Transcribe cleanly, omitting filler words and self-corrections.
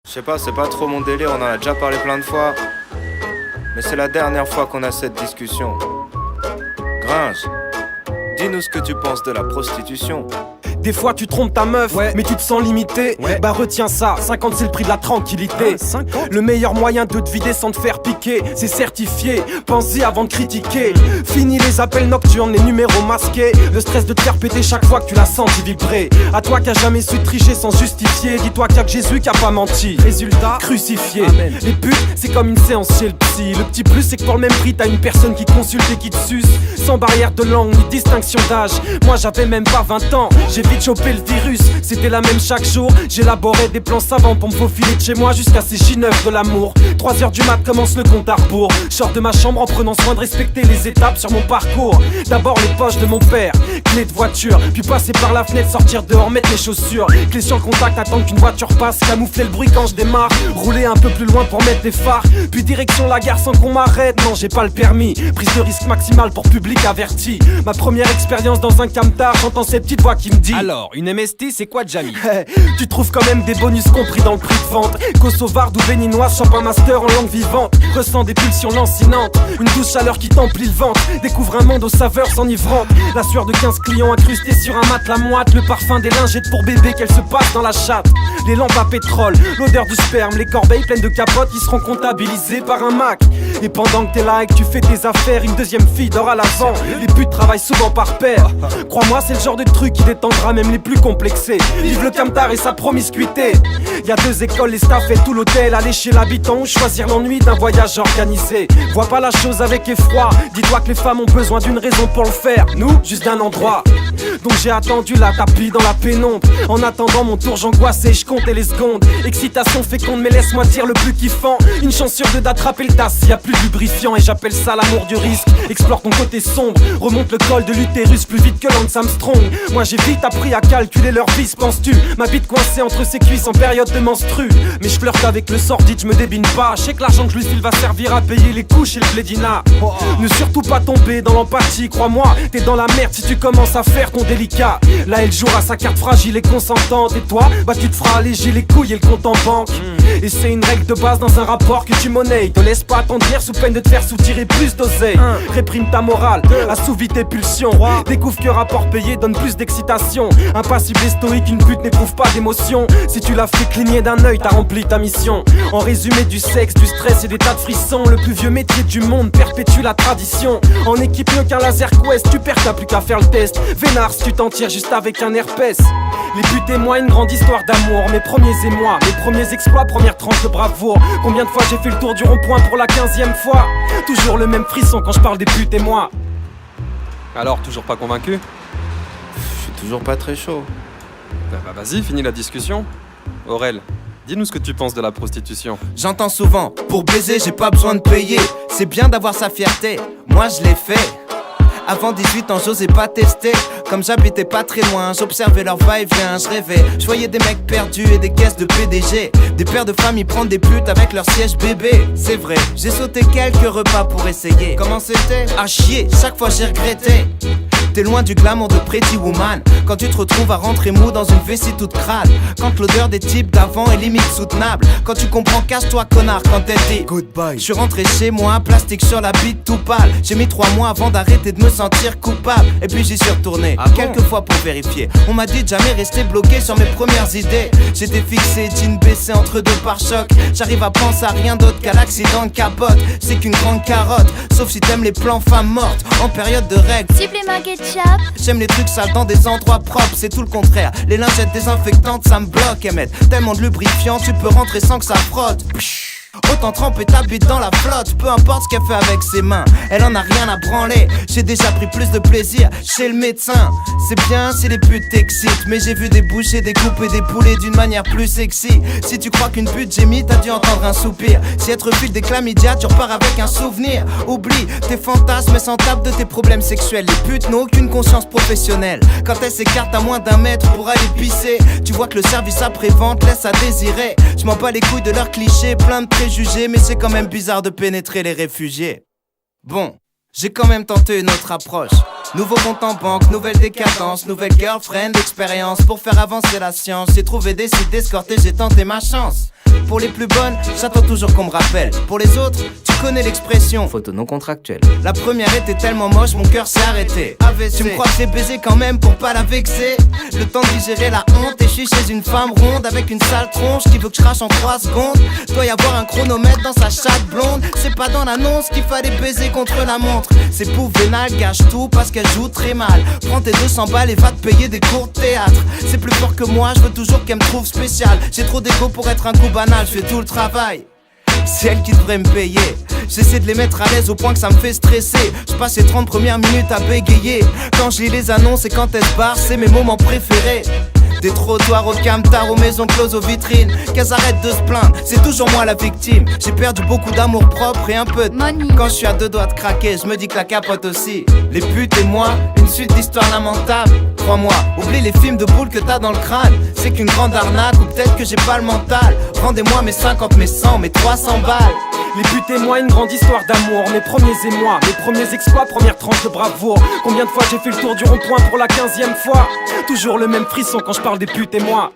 Je sais pas, c'est pas trop mon délire, on en a déjà parlé plein de fois. Mais c'est la dernière fois qu'on a cette discussion. Gringe, dis-nous ce que tu penses de la prostitution. Des fois tu trompes ta meuf, mais tu te sens limité. Bah retiens ça, 50 c'est le prix de la tranquillité. 50. Le meilleur moyen de te vider sans te faire piquer, c'est certifié, pense-y avant de critiquer. Fini les appels nocturnes, les numéros masqués. Le stress de te faire péter chaque fois que tu la sens vibrer. À toi qui a jamais su tricher sans justifier, dis-toi qu'il y a que Jésus qui a pas menti. Résultat, crucifié. Amen. Les putes, c'est comme une séance chez le psy. Le petit plus c'est que pour le même prix t'as une personne qui consulte et qui te suce. Sans barrière de langue ni distinction d'âge. Moi j'avais même pas 20 ans, j'ai vite chopé le virus, c'était la même chaque jour. J'élaborais des plans savants pour me faufiler de chez moi jusqu'à ces J9 de l'amour. 3h du mat commence le compte à rebours. Je sors de ma chambre en prenant soin de respecter les étapes sur mon parcours. D'abord les poches de mon père, clé de voiture, puis passer par la fenêtre, sortir dehors, mettre les chaussures. Clé sur le contact, attendre qu'une voiture passe, camoufler le bruit quand je démarre. Rouler un peu plus loin pour mettre les phares, puis direction la gare sans qu'on m'arrête. Non j'ai pas le permis, prise de risque maximale pour public averti. Ma première expérience dans un camtar, j'entends cette petite voix qui me dit: alors, une MST, c'est quoi, Jamie? Tu trouves quand même des bonus compris dans le prix de vente. Kosovarde ou béninoise, chope un master en langue vivante. Ressens des pulsions lancinantes, une douce chaleur qui t'emplit le ventre. Découvre un monde aux saveurs enivrantes. La sueur de 15 clients incrustés sur un matelas moite. Le parfum des lingettes pour bébé qu'elle se passe dans la chatte. Les lampes à pétrole, l'odeur du sperme. Les corbeilles pleines de capotes qui seront comptabilisées par un Mac. Et pendant que t'es là et que tu fais tes affaires, une deuxième fille dort à l'avant. Les putes travaillent souvent par paire. Crois-moi, c'est le genre de truc qui détendra même les plus complexés. Vive le camtar et sa promiscuité. Y'a 2 écoles, les staffs et tout l'hôtel. Aller chez l'habitant ou choisir l'ennui d'un voyage organisé. Vois pas la chose avec effroi. Dis-toi que les femmes ont besoin d'une raison pour le faire. Nous, juste d'un endroit. Donc j'ai attendu la tapis dans la pénombre. En attendant mon tour, j'angoissais, je comptais les secondes. Excitation féconde, mais laisse-moi dire le plus kiffant. Une chance sur 2 d'attraper le tas s'il y a plus de lubrifiant. Et j'appelle ça l'amour du risque. Explore ton côté sombre, remonte le col de l'utérus plus vite que Lance Armstrong. Moi j'ai vite appris à calculer leur vice, penses-tu? Ma bite coincée entre ses cuisses en période de menstru. Mais je flirte avec le sordide, je me débine pas. Je sais que l'argent que je lui file va servir à payer les couches et le plédina. Ne surtout pas tomber dans l'empathie, crois-moi, t'es dans la merde si tu commences à faire ton délicat. Là elle jouera sa carte fragile et consentante. Et toi, bah tu te feras alléger les couilles et le compte en banque. Et c'est une règle de base dans un rapport que tu monnaies. Te laisse pas attendrir sous peine de te faire soutirer plus d'oseille. Réprime ta morale, assouvis tes pulsions. Découvre que rapport payé donne plus d'excitation. Impassible et stoïque, une pute n'éprouve pas d'émotion. Si tu l'as fait cligner d'un œil, t'as rempli ta mission. En résumé, du sexe, du stress et des tas de frissons. Le plus vieux métier du monde perpétue la tradition. En équipe mieux qu'un laser quest, tu perds, t'as plus qu'à faire le test. Vénard si tu t'en tires juste avec un herpès. Les buts témoins, une grande histoire d'amour. Mes premiers émois, mes premiers exploits, première tranche de bravoure. Combien de fois j'ai fait le tour du rond-point pour la 15e fois? Toujours le même frisson quand je parle des buts et moi. Alors, toujours pas convaincu? Je suis toujours pas très chaud. Bah vas-y, finis la discussion. Aurel, dis-nous ce que tu penses de la prostitution. J'entends souvent, pour baiser j'ai pas besoin de payer. C'est bien d'avoir sa fierté, moi je l'ai fait. Avant 18 ans j'osais pas tester. Comme j'habitais pas très loin, j'observais leur va-et-vient, je rêvais. Je voyais des mecs perdus et des caisses de PDG. Des pères de famille prendre des putes avec leur siège bébé. C'est vrai, j'ai sauté quelques repas pour essayer. Comment c'était? À chier, chaque fois j'ai regretté. T'es loin du glamour de Pretty Woman. Quand tu te retrouves à rentrer mou dans une vessie toute crade. Quand l'odeur des types d'avant est limite soutenable. Quand tu comprends, casse-toi connard quand elle dit goodbye. Je suis rentré chez moi, plastique sur la bite tout pâle. J'ai mis 3 mois avant d'arrêter de me sentir coupable. Et puis j'y suis retourné, quelques fois pour vérifier. On m'a dit de jamais rester bloqué sur mes premières idées. J'étais fixé, jean baissé entre 2 pare-chocs. J'arrive à penser à rien d'autre qu'à l'accident de capote. C'est qu'une grande carotte, sauf si t'aimes les plans femmes mortes en période de règles. Supplément ketchup. J'aime les trucs sales dans des endroits propres, c'est tout le contraire. Les lingettes désinfectantes, ça me bloque, Emmett. Tellement de lubrifiant, tu peux rentrer sans que ça frotte. Autant tremper ta bite dans la flotte, peu importe ce qu'elle fait avec ses mains, elle en a rien à branler. J'ai déjà pris plus de plaisir chez le médecin. C'est bien si les putes t'excitent, mais j'ai vu des bouchers découper des poulets d'une manière plus sexy. Si tu crois qu'une pute gémit, t'as dû entendre un soupir. Si être refile des chlamydia, tu repars avec un souvenir. Oublie tes fantasmes et s'en tape de tes problèmes sexuels. Les putes n'ont aucune conscience professionnelle. Quand elles s'écartent à moins d'1 mètre pour aller pisser, tu vois que le service après-vente laisse à désirer. Je m'en bats les couilles de leurs clichés, plein de préjugés, mais c'est quand même bizarre de pénétrer les réfugiés. Bon, J'ai quand même tenté une autre approche. Nouveau compte en banque, nouvelle décadence, nouvelle girlfriend, expérience. Pour faire avancer la science, j'ai trouvé des sites d'escorter, j'ai tenté ma chance. Pour les plus bonnes, j'attends toujours qu'on me rappelle. Pour les autres, tu connais l'expression Photo non contractuelle. La première était tellement moche, mon cœur s'est arrêté. AVC. Tu me crois que j'ai baisé quand même pour pas la vexer? Le temps de digérer la honte, et je suis chez une femme ronde avec une sale tronche qui veut que je crache en 3 secondes. Doit y avoir un chronomètre dans sa chatte blonde. C'est pas dans l'annonce qu'il fallait baiser contre la montre. C'est pour vénal, gâche tout parce qu'elle joue très mal. Prends tes 200 balles et va te payer des cours de théâtre. C'est plus fort que moi, je veux toujours qu'elle me trouve spécial. J'ai trop d'égo pour être un coup banal, je fais tout le travail. C'est elle qui devrait me payer. J'essaie de les mettre à l'aise au point que ça me fait stresser. Je passe les 30 premières minutes à bégayer. Quand je lis les annonces et quand elles se barrent, c'est mes moments préférés. Des trottoirs au camtar, aux maisons closes, aux vitrines. Qu'elles arrêtent de se plaindre, c'est toujours moi la victime. J'ai perdu beaucoup d'amour propre et un peu de money. Quand je suis à 2 doigts de craquer, je me dis que la capote aussi. Les putes et moi, une suite d'histoires lamentables. Crois-moi, oublie les films de boules que t'as dans le crâne. C'est qu'une grande arnaque ou peut-être que j'ai pas le mental. Rendez-moi mes 50, mes 100, mes 300 balles. Les buts et moi, une grande histoire d'amour. Mes premiers émois, mes premiers exploits, première tranche de bravoure. Combien de fois j'ai fait le tour du rond-point pour la 15e fois? Toujours le même frisson quand je parle des putes et moi.